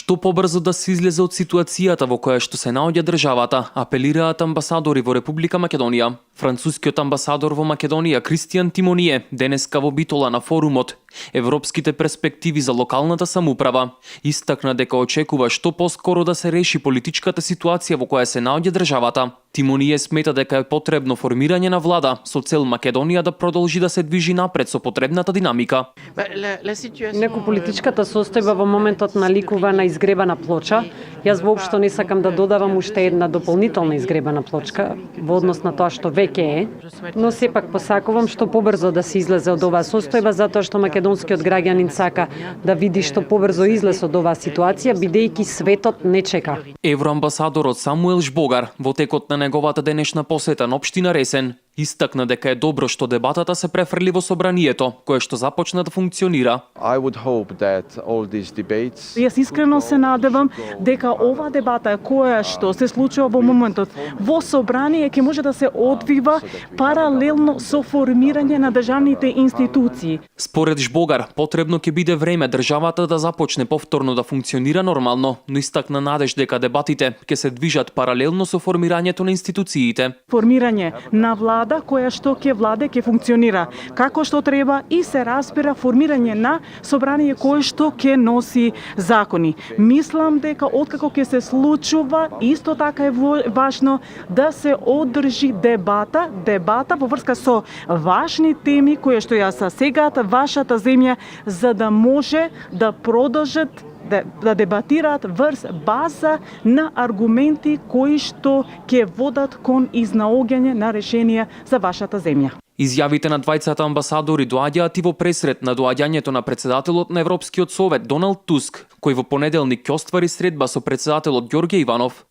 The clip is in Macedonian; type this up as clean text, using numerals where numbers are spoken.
Што побрзо да се излезе од ситуацијата во која што се наоѓа државата, апелираат амбасадори во Република Македонија. Францускиот амбасадор во Македонија Кристијан Тимоние денеска во Битола на форумот Европските перспективи за локалната самоуправа истакна дека очекува што поскоро да се реши политичката ситуација во која се наоѓа државата. Тимоние смета дека е потребно формирање на влада со цел Македонија да продолжи да се движи напред со потребната динамика. Неко политичката состојба во моментот наликува на изгребана плоча. Јас воопшто не сакам да додавам уште една дополнителна изгребана плочка во однос на тоа што веќе е, но сепак посакувам што побрзо да се излезе од оваа состојба затоа што македонскиот граѓанин сака да види што побрзо излез од оваа ситуација бидејќи светот не чека. Евроамбасадорот Самуел Жбогар во текот на неговата денешна посета на општина Ресен истакна дека е добро што дебатата се префрли во собранието, кое што започна да функционира. Јас искрено се надевам дека ова дебата која што се случува во моментот во собрание ќе може да се одвива паралелно со формирање на државните институции. Според Жбогар, потребно ќе биде време државата да започне повторно да функционира нормално, но истакна надеж дека дебатите ќе се движат паралелно со формирањето на институциите. Формирање на влада која што ќе функционира како што треба и се разбира формирање на собрание кое што ќе носи закони. Мислам дека откако ќе се случува, исто така е важно да се одржи дебата во врска со важни теми кои што ја засегаат вашата земја, за да може да продолжат да дебатираат врз база на аргументи кои што ќе водат кон изнаоѓање на решенија за вашата земја. Изјавите на двајцата амбасадори доаѓаат и во пресред на доаѓањето на председателот на Европскиот совет Доналд Туск, кој во понеделник ќе оствари средба со председателот Ѓорѓе Иванов.